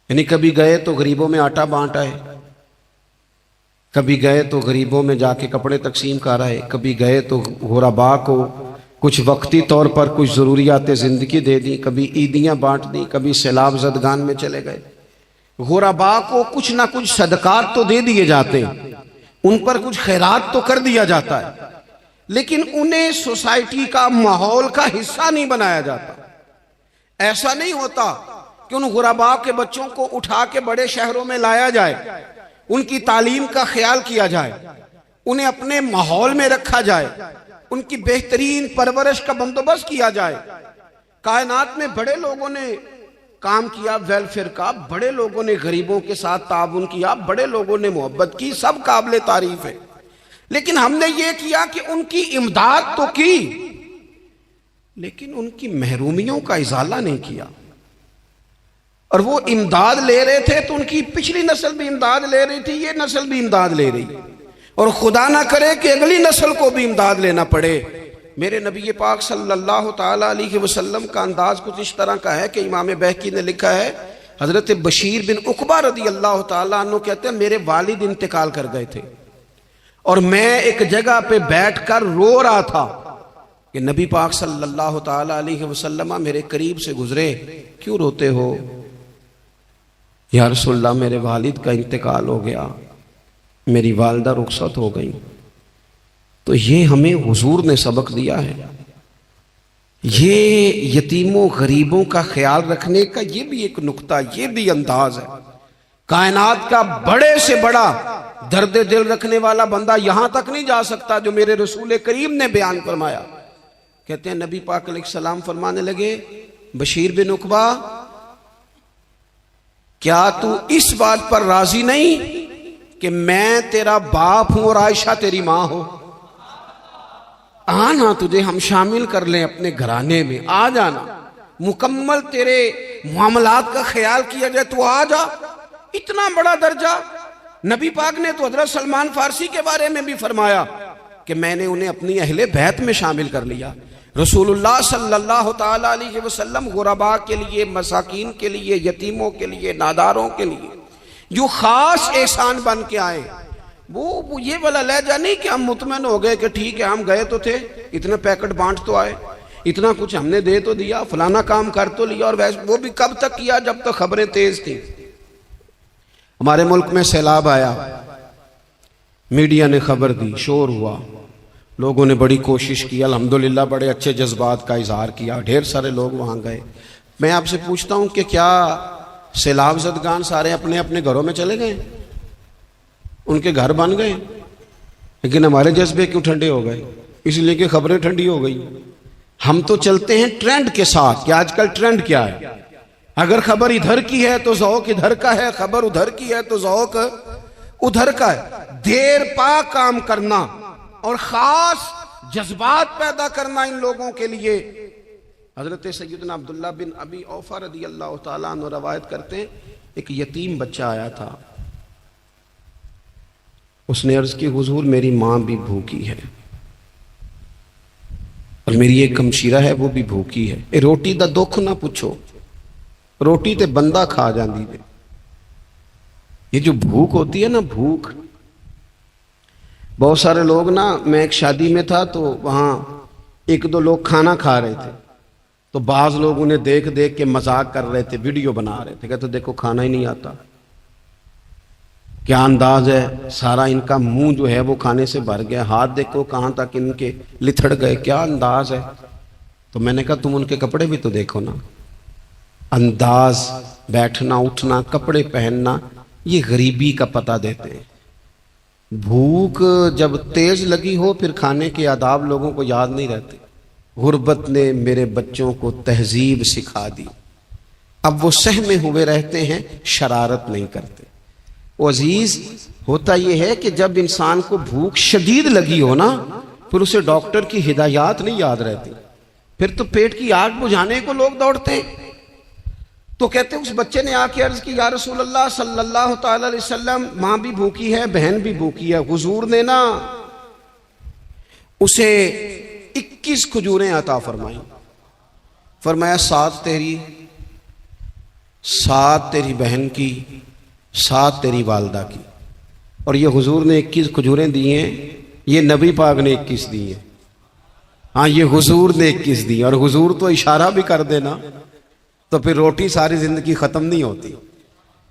یعنی کبھی گئے تو غریبوں میں آٹا بانٹ آئے، کبھی گئے تو غریبوں میں جا کے کپڑے تقسیم کر آئے، کبھی گئے تو غرباء کو کچھ وقتی طور پر کچھ ضروریات زندگی دے دی، کبھی عیدیاں بانٹ دی، کبھی سیلاب زدگان میں چلے گئے۔ غرباء کو کچھ نہ کچھ صدقات تو دے دیے جاتے ہیں، ان پر کچھ خیرات تو کر دیا جاتا ہے، لیکن انہیں سوسائٹی کا ماحول کا حصہ نہیں بنایا جاتا۔ ایسا نہیں ہوتا کہ ان غرباء کے بچوں کو اٹھا کے بڑے شہروں میں لایا جائے، ان کی تعلیم کا خیال کیا جائے، انہیں اپنے ماحول میں رکھا جائے، ان کی بہترین پرورش کا بندوبست کیا جائے۔ کائنات میں بڑے لوگوں نے کام کیا ویلفیئر کا، بڑے لوگوں نے غریبوں کے ساتھ تعاون کیا، بڑے لوگوں نے محبت کی، سب قابل تعریف ہے، لیکن ہم نے یہ کیا کہ ان کی امداد تو کی، لیکن ان کی محرومیوں کا ازالہ نہیں کیا۔ اور وہ امداد لے رہے تھے تو ان کی پچھلی نسل بھی امداد لے رہی تھی، یہ نسل بھی امداد لے رہی، اور خدا نہ کرے کہ اگلی نسل کو بھی امداد لینا پڑے۔ میرے نبی پاک صلی اللہ تعالیٰ علیہ وسلم کا انداز کچھ اس طرح کا ہے کہ امام بہقی نے لکھا ہے، حضرت بشیر بن عقبہ رضی اللہ تعالیٰ عنہ کہتے ہیں میرے والد انتقال کر گئے تھے، اور میں ایک جگہ پہ بیٹھ کر رو رہا تھا کہ نبی پاک صلی اللہ تعالیٰ علیہ وسلم میرے قریب سے گزرے، کیوں روتے ہو؟ یا رسول اللہ میرے والد کا انتقال ہو گیا، میری والدہ رخصت ہو گئی۔ تو یہ ہمیں حضور نے سبق دیا ہے، یہ یتیموں غریبوں کا خیال رکھنے کا یہ بھی ایک نقطہ، یہ بھی انداز ہے۔ کائنات کا بڑے سے بڑا درد دل رکھنے والا بندہ یہاں تک نہیں جا سکتا جو میرے رسول کریم نے بیان فرمایا۔ کہتے ہیں نبی پاک علیہ السلام فرمانے لگے، بشیر بن عقبہ کیا تو اس بات پر راضی نہیں کہ میں تیرا باپ ہوں اور عائشہ تیری ماں ہو؟ آنا تجھے ہم شامل کر لیں اپنے گھرانے میں، آ جانا، مکمل تیرے معاملات کا خیال کیا جائے، تو آ جا۔ اتنا بڑا درجہ۔ نبی پاک نے تو حضرت سلمان فارسی کے بارے میں بھی فرمایا کہ میں نے انہیں اپنی اہل بیت میں شامل کر لیا۔ رسول اللہ صلی اللہ تعالی علیہ وسلم غرباء کے لیے، مساکین کے لیے، یتیموں کے لیے، ناداروں کے لیے جو خاص احسان بن کے آئے، وہ یہ والا لہجہ نہیں کہ ہم مطمئن ہو گئے کہ ٹھیک ہے ہم گئے تو تھے، اتنے پیکٹ بانٹ تو آئے، اتنا کچھ ہم نے دے تو دیا، فلانا کام کر تو لیا، اور ویسے وہ بھی کب تک کیا؟ جب تک خبریں تیز تھیں۔ ہمارے ملک میں سیلاب آیا، میڈیا نے خبر دی، شور ہوا، لوگوں نے بڑی کوشش کی، الحمدللہ بڑے اچھے جذبات کا اظہار کیا، ڈھیر سارے لوگ وہاں گئے۔ میں آپ سے پوچھتا ہوں کہ کیا سیلاب زدگان سارے اپنے اپنے گھروں میں چلے گئے؟ ان کے گھر بن گئے؟ لیکن ہمارے جذبے کیوں ٹھنڈے ہو گئے؟ اس لیے کہ خبریں ٹھنڈی ہو گئی۔ ہم تو چلتے ہیں ٹرینڈ کے ساتھ کہ آج کل ٹرینڈ کیا ہے، اگر خبر ادھر کی ہے تو ذوق ادھر کا ہے، خبر ادھر کی ہے تو ذوق ادھر کا ہے۔ دیر پا کام کرنا اور خاص جذبات پیدا کرنا ان لوگوں کے لیے۔ حضرت سیدنا عبداللہ بن ابی اوفا رضی اللہ تعالیٰ عنہ روایت کرتے ہیں، ایک یتیم بچہ آیا تھا، اس نے عرض کی حضور میری ماں بھی بھوکی ہے اور میری ایک ہمشیرہ ہے وہ بھی بھوکی ہے، اے روٹی دا دکھ نہ پوچھو، روٹی تے بندہ کھا جاندی دے۔ یہ جو بھوک ہوتی ہے نا، بھوک، بہت سارے لوگ نا، میں ایک شادی میں تھا تو وہاں ایک دو لوگ کھانا کھا رہے تھے، تو بعض لوگ انہیں دیکھ دیکھ کے مذاق کر رہے تھے، ویڈیو بنا رہے تھے، کہتے دیکھو کھانا ہی نہیں آتا، کیا انداز ہے، سارا ان کا منہ جو ہے وہ کھانے سے بھر گیا، ہاتھ دیکھو کہاں تک ان کے لتھڑ گئے، کیا انداز ہے۔ تو میں نے کہا تم ان کے کپڑے بھی تو دیکھو نا، انداز، بیٹھنا اٹھنا، کپڑے پہننا، یہ غریبی کا پتہ دیتے ہیں۔ بھوک جب تیز لگی ہو پھر کھانے کے آداب لوگوں کو یاد نہیں رہتے۔ غربت نے میرے بچوں کو تہذیب سکھا دی، اب وہ سہمے ہوئے رہتے ہیں، شرارت نہیں کرتے۔ وہ عزیز، ہوتا یہ ہے کہ جب انسان کو بھوک شدید لگی ہو نا، پھر اسے ڈاکٹر کی ہدایات نہیں یاد رہتی، پھر تو پیٹ کی آگ بجھانے کو لوگ دوڑتے ہیں۔ تو کہتے اس بچے نے آ کے عرض کی، یا رسول اللہ صلی اللہ تعالی علیہ وسلم، ماں بھی بھوکی ہے، بہن بھی بھوکی ہے۔ حضور نے نا اسے 21 کھجوریں عطا فرمائیں، فرمایا 7 تیری، 7 تیری بہن کی، 7 تیری والدہ کی۔ اور یہ حضور نے 21 کھجوریں دی ہیں، یہ نبی پاک نے 21 دی ہیں۔ ہاں، یہ حضور نے 21 دی، اور حضور تو اشارہ بھی کر دینا تو پھر روٹی ساری زندگی ختم نہیں ہوتی۔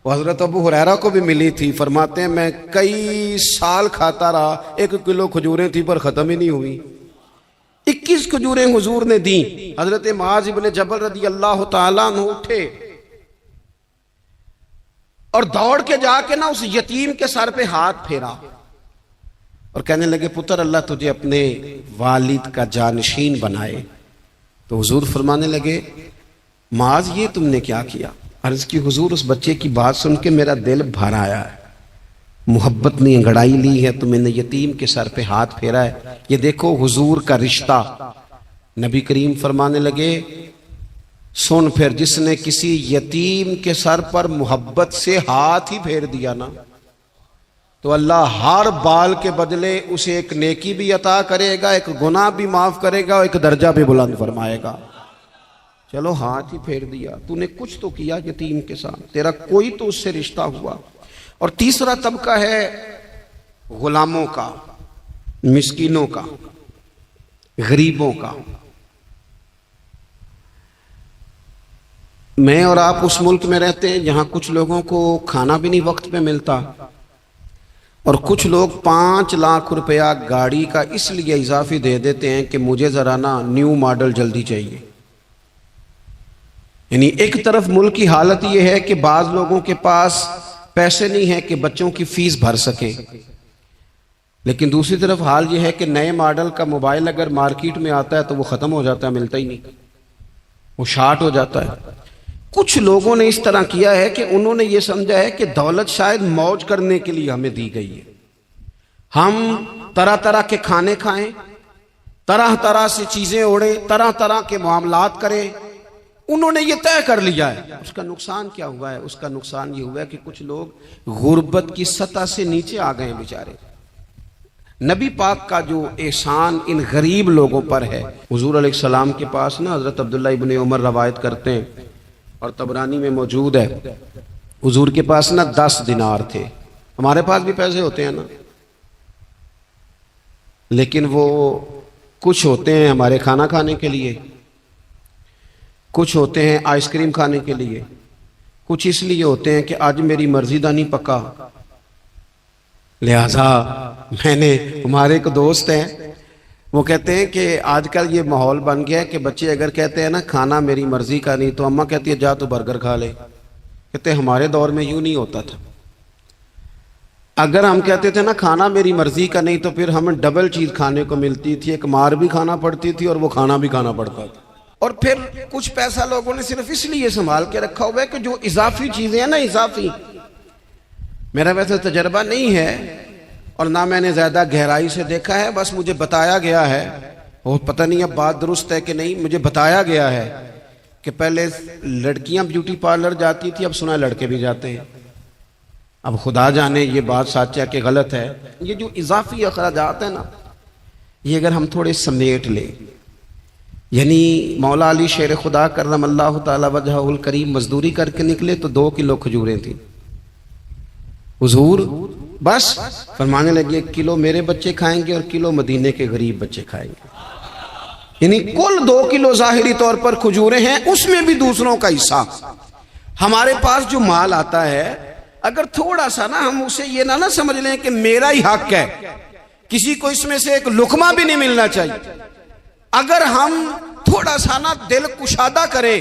وہ حضرت ابو ہریرہ کو بھی ملی تھی، فرماتے ہیں میں کئی سال کھاتا رہا، 1 کلو کھجوریں تھی پر ختم ہی نہیں ہوئی۔ 21 کھجوریں حضور نے دیں۔ حضرت معاذ بن جبل رضی اللہ تعالیٰ عنہ اٹھے اور دوڑ کے جا کے نا اس یتیم کے سر پہ ہاتھ پھیرا اور کہنے لگے، پتر اللہ تجھے اپنے والد کا جانشین بنائے۔ تو حضور فرمانے لگے، معاذ یہ تم نے کیا کیا؟ عرض کی حضور اس بچے کی بات سن کے میرا دل بھر آیا ہے، محبت نے انگڑائی لی ہے تو میں نے یتیم کے سر پہ ہاتھ پھیرا ہے۔ یہ دیکھو حضور کا رشتہ۔ نبی کریم فرمانے لگے، سن پھر جس نے کسی یتیم کے سر پر محبت سے ہاتھ ہی پھیر دیا نا، تو اللہ ہر بال کے بدلے اسے ایک نیکی بھی عطا کرے گا، ایک گناہ بھی معاف کرے گا، اور ایک درجہ بھی بلند فرمائے گا۔ چلو ہاتھ ہی پھیر دیا، تو نے کچھ تو کیا یتیم کے ساتھ، تیرا کوئی تو اس سے رشتہ ہوا۔ اور تیسرا طبقہ ہے غلاموں کا، مسکینوں کا، غریبوں کا۔ میں اور آپ اس ملک میں رہتے ہیں جہاں کچھ لوگوں کو کھانا بھی نہیں وقت پہ ملتا، اور کچھ لوگ 5 لاکھ روپیہ گاڑی کا اس لیے اضافی دے دیتے ہیں کہ مجھے ذرا نا نیو ماڈل جلدی چاہیے. یعنی ایک طرف ملک کی حالت یہ ہے کہ بعض لوگوں کے پاس پیسے نہیں ہیں کہ بچوں کی فیس بھر سکیں، لیکن دوسری طرف حال یہ ہے کہ نئے ماڈل کا موبائل اگر مارکیٹ میں آتا ہے تو وہ ختم ہو جاتا ہے، ملتا ہی نہیں، وہ شارٹ ہو جاتا ہے. کچھ لوگوں نے اس طرح کیا ہے کہ انہوں نے یہ سمجھا ہے کہ دولت شاید موج کرنے کے لیے ہمیں دی گئی ہے، ہم طرح طرح کے کھانے کھائیں، طرح طرح سے چیزیں اوڑیں، طرح طرح کے معاملات کریں. انہوں نے یہ طے کر لیا ہے. اس کا نقصان کیا ہوا ہے؟ اس کا نقصان یہ ہوا ہے کہ کچھ لوگ غربت کی سطح سے نیچے آ گئے ہیں بیچارے. نبی پاک کا جو احسان ان غریب لوگوں پر ہے. حضور علیہ السلام کے پاس نا حضرت عبداللہ ابن عمر روایت کرتے ہیں اور طبرانی میں موجود ہے، حضور کے پاس نا 10 دینار تھے. ہمارے پاس بھی پیسے ہوتے ہیں نا، لیکن وہ کچھ ہوتے ہیں ہمارے کھانا کھانے کے لیے، کچھ ہوتے ہیں آئس کریم کھانے کے لیے، کچھ اس لیے ہوتے ہیں کہ آج میری مرضی دا نہیں پکا، لہذا میں نے، ہمارے ایک دوست ہیں وہ کہتے ہیں کہ آج کل یہ ماحول بن گیا ہے کہ بچے اگر کہتے ہیں نا کھانا میری مرضی کا نہیں تو اماں کہتی ہے جا تو برگر کھا لے. کہتے ہیں ہمارے دور میں یوں نہیں ہوتا تھا. اگر ہم کہتے تھے نا کھانا میری مرضی کا نہیں تو پھر ہمیں ڈبل چیز کھانے کو ملتی تھی، ایک مار بھی کھانا پڑتی تھی اور وہ کھانا بھی کھانا پڑتا تھا. اور پھر کچھ پیسہ لوگوں نے صرف اس لیے سنبھال کے رکھا ہوا ہے کہ جو اضافی چیزیں ہیں نا، اضافی، میرا ویسے تجربہ نہیں ہے اور نہ میں نے زیادہ گہرائی سے دیکھا ہے، بس مجھے بتایا گیا ہے، اور پتہ نہیں اب بات درست ہے کہ نہیں، مجھے بتایا گیا ہے کہ پہلے لڑکیاں بیوٹی پارلر جاتی تھی، اب سنا لڑکے بھی جاتے ہیں. اب خدا جانے یہ بات سچ ہے کہ غلط ہے. یہ جو اضافی اخراجات ہیں نا، یہ اگر ہم تھوڑے سمیٹ لیں، یعنی مولا علی شیر خدا کرم اللہ تعالی وجہہ الکریم مزدوری کر کے نکلے تو 2 کلو کھجوریں تھیں. حضور بس فرمانے لگے 1 کلو میرے بچے کھائیں گے اور کلو مدینے کے غریب بچے کھائیں گے. یعنی کل 2 کلو ظاہری طور پر کھجوریں ہیں، اس میں بھی دوسروں کا حصہ. ہمارے پاس جو مال آتا ہے اگر تھوڑا سا نا ہم اسے یہ نہ سمجھ لیں کہ میرا ہی حق ہے، کسی کو اس میں سے ایک لقمہ بھی نہیں ملنا چاہیے. اگر ہم تھوڑا سا نا دل کشادہ کریں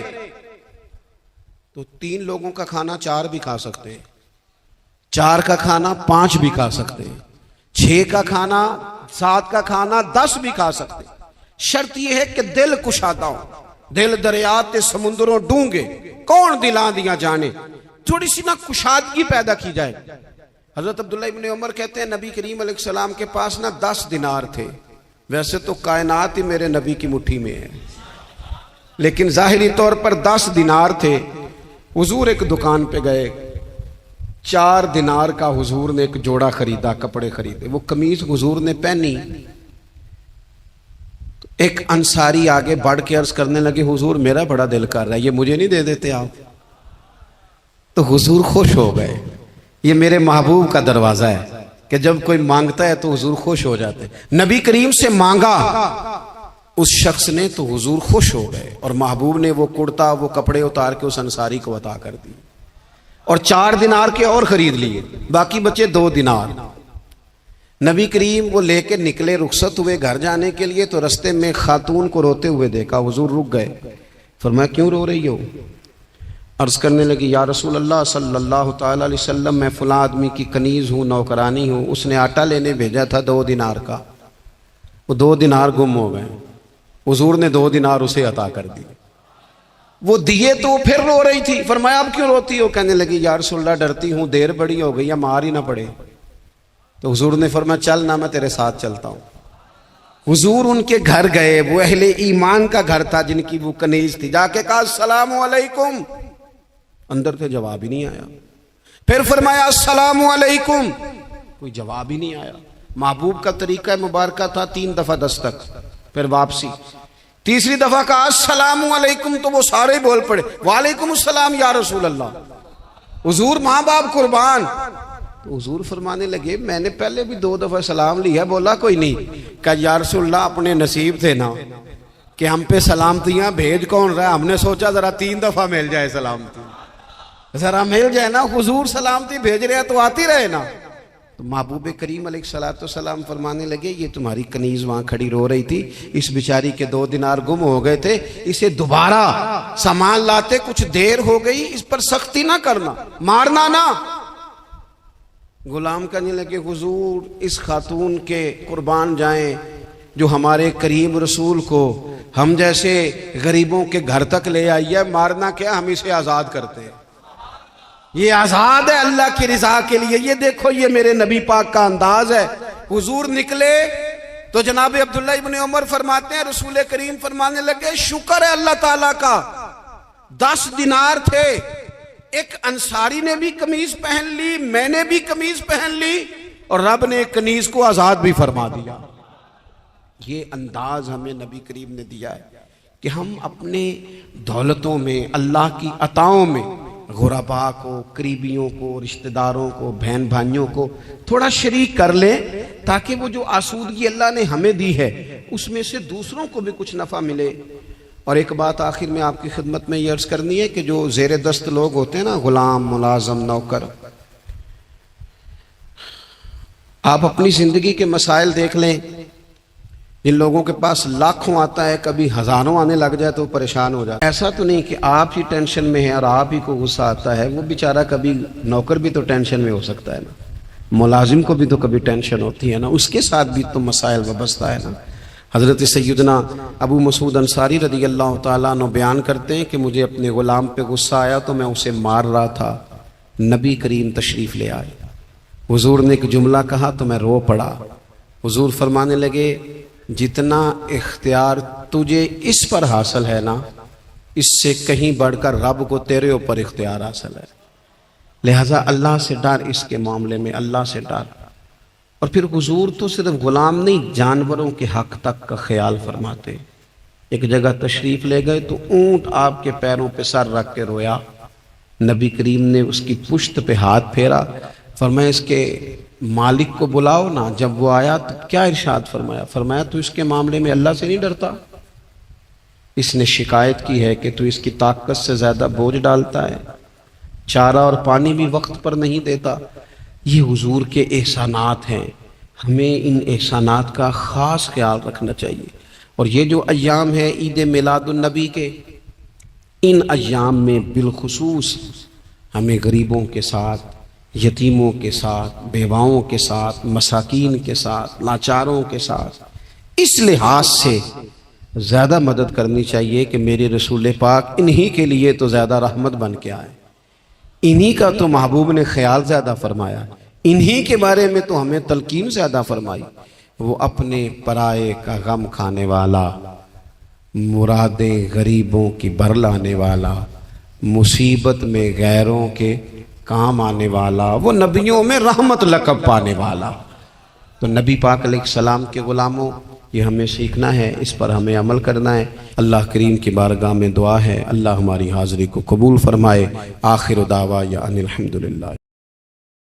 تو 3 لوگوں کا کھانا 4 بھی کھا سکتے ہیں، 4 کا کھانا 5 بھی کھا سکتے ہیں، 6 کا کھانا 7 کا کھانا 10 بھی کھا سکتے ہیں. شرط یہ ہے کہ دل کشادہ ہو. دل دریات سمندروں ڈونگے کون دلاں دیا جانے، تھوڑی سی نا کشادگی پیدا کی جائے. حضرت عبداللہ ابن عمر کہتے ہیں نبی کریم علیہ السلام کے پاس نا 10 دینار تھے. ویسے تو کائنات ہی میرے نبی کی مٹھی میں ہے، لیکن ظاہری طور پر 10 دینار تھے. حضور ایک دکان پہ گئے، 4 دینار کا حضور نے ایک جوڑا خریدا، کپڑے خریدے. وہ قمیض حضور نے پہنی، ایک انصاری آگے بڑھ کے عرض کرنے لگے حضور میرا بڑا دل کر رہا ہے، یہ مجھے نہیں دے دیتے آپ؟ تو حضور خوش ہو گئے. یہ میرے محبوب کا دروازہ ہے کہ جب کوئی مانگتا ہے تو حضور خوش ہو جاتے. نبی کریم سے مانگا اس شخص نے تو حضور خوش ہو گئے، اور محبوب نے وہ کرتا، وہ کپڑے اتار کے اس انصاری کو عطا کر دی، اور 4 دینار کے اور خرید لیے، باقی بچے 2 دینار. نبی کریم وہ لے کے نکلے، رخصت ہوئے گھر جانے کے لیے، تو رستے میں خاتون کو روتے ہوئے دیکھا. حضور رک گئے، فرمایا کیوں رو رہی ہو؟ عرض کرنے لگی یا رسول اللہ صلی اللہ تعالی علیہ وسلم میں فلاں آدمی کی کنیز ہوں، نوکرانی ہوں، اس نے آٹا لینے بھیجا تھا 2 دینار کا، وہ 2 دینار گم ہو گئے. حضور نے 2 دینار اسے عطا کر دی. وہ دیے تو پھر رو رہی تھی. فرمایا اب کیوں روتی ہو؟ کہنے لگی یا رسول اللہ ڈرتی ہوں دیر بڑی ہو گئی یا مار ہی نہ پڑے. تو حضور نے فرمایا چل نہ، میں تیرے ساتھ چلتا ہوں. حضور ان کے گھر گئے، وہ اہل ایمان کا گھر تھا جن کی وہ کنیز تھی. جا کے کہا السلام علیکم، اندر سے جواب ہی نہیں آیا. پھر فرمایا السلام علیکم، کوئی جواب ہی نہیں آیا. محبوب کا طریقہ مبارکہ تھا 3 دفعہ دستک، پھر واپسی. تیسری دفعہ کہا السلام علیکم تو وہ سارے بول پڑے وعلیکم السلام یا رسول اللہ. حضور ماں باپ قربان. تو حضور فرمانے لگے میں نے پہلے بھی 2 دفعہ سلام لیا. بولا کوئی نہیں. کہا یا رسول اللہ اپنے نصیب تھے نا کہ ہم پہ سلامتیاں بھیج کون رہا ہے، ہم نے سوچا ذرا 3 دفعہ مل جائے سلامتی، ذرا مل جائے نا. حضور سلامتی بھیج رہے ہیں تو آتی رہے نا. تو محبوب کریم علیہ الصلوۃ والسلام فرمانے لگے یہ تمہاری کنیز وہاں کھڑی رو رہی تھی، اس بیچاری کے 2 دینار گم ہو گئے تھے، اسے دوبارہ سامان لاتے کچھ دیر ہو گئی، اس پر سختی نہ کرنا، مارنا نہ۔ غلام کہنے لگے حضور اس خاتون کے قربان جائیں جو ہمارے کریم رسول کو ہم جیسے غریبوں کے گھر تک لے آئی ہے، مارنا کیا، ہم اسے آزاد کرتے ہیں، یہ آزاد ہے اللہ کی رضا کے لیے۔ یہ دیکھو یہ میرے نبی پاک کا انداز ہے۔ حضور نکلے تو جناب عبداللہ ابن عمر فرماتے ہیں رسول کریم فرمانے لگے شکر ہے اللہ تعالیٰ کا، 10 دینار تھے، ایک انصاری نے بھی قمیض پہن لی، میں نے بھی قمیض پہن لی، اور رب نے ایک کنیز کو آزاد بھی فرما دیا۔ یہ انداز ہمیں نبی کریم نے دیا ہے کہ ہم اپنے دولتوں میں، اللہ کی عطاؤں میں غرباء کو، قریبیوں کو، رشتہ داروں کو، بہن بھائیوں کو تھوڑا شریک کر لیں، تاکہ وہ جو آسودگی اللہ نے ہمیں دی ہے اس میں سے دوسروں کو بھی کچھ نفع ملے۔ اور ایک بات آخر میں آپ کی خدمت میں یہ عرض کرنی ہے کہ جو زیر دست لوگ ہوتے ہیں نا، غلام، ملازم، نوکر، آپ اپنی زندگی کے مسائل دیکھ لیں، جن لوگوں کے پاس لاکھوں آتا ہے کبھی ہزاروں آنے لگ جائے تو پریشان ہو جاتا ہے۔ ایسا تو نہیں کہ آپ ہی ٹینشن میں ہیں اور آپ ہی کو غصہ آتا ہے، وہ بیچارہ کبھی نوکر بھی تو ٹینشن میں ہو سکتا ہے نا، ملازم کو بھی تو کبھی ٹینشن ہوتی ہے نا، اس کے ساتھ بھی تو مسائل وابستہ ہے نا۔ حضرت سیدنا ابو مسعود انصاری رضی اللہ تعالیٰ عنہ بیان کرتے ہیں کہ مجھے اپنے غلام پہ غصہ آیا تو میں اسے مار رہا تھا، نبی کریم تشریف لے آئے، حضور نے ایک جملہ کہا تو میں رو پڑا۔ حضور فرمانے لگے جتنا اختیار تجھے اس پر حاصل ہے نا، اس سے کہیں بڑھ کر رب کو تیرے اوپر اختیار حاصل ہے، لہٰذا اللہ سے ڈر، اس کے معاملے میں اللہ سے ڈر۔ اور پھر حضور تو صرف غلام نہیں، جانوروں کے حق تک کا خیال فرماتے۔ ایک جگہ تشریف لے گئے تو اونٹ آپ کے پیروں پہ سر رکھ کے رویا، نبی کریم نے اس کی پشت پہ ہاتھ پھیرا، فرمایا اس کے مالک کو بلاؤ نا۔ جب وہ آیا تو کیا ارشاد فرمایا؟ فرمایا تو اس کے معاملے میں اللہ سے نہیں ڈرتا، اس نے شکایت کی ہے کہ تو اس کی طاقت سے زیادہ بوجھ ڈالتا ہے، چارہ اور پانی بھی وقت پر نہیں دیتا۔ یہ حضور کے احسانات ہیں، ہمیں ان احسانات کا خاص خیال رکھنا چاہیے۔ اور یہ جو ایام ہے عید میلاد النبی کے، ان ایام میں بالخصوص ہمیں غریبوں کے ساتھ، یتیموں کے ساتھ، بیواؤں کے ساتھ، مساکین کے ساتھ، لاچاروں کے ساتھ اس لحاظ سے زیادہ مدد کرنی چاہیے کہ میرے رسول پاک انہی کے لیے تو زیادہ رحمت بن کے آئے، انہی کا تو محبوب نے خیال زیادہ فرمایا، انہی کے بارے میں تو ہمیں تلقین زیادہ فرمائی۔ وہ اپنے پرائے کا غم کھانے والا، مرادیں غریبوں کی بھر لانے والا، مصیبت میں غیروں کے کام آنے والا، وہ نبیوں میں رحمت لقب پانے والا۔ تو نبی پاک علیہ السلام کے غلاموں، یہ ہمیں سیکھنا ہے، اس پر ہمیں عمل کرنا ہے۔ اللہ کریم کی بارگاہ میں دعا ہے اللہ ہماری حاضری کو قبول فرمائے۔ آخر دعوانا ان الحمدللہ۔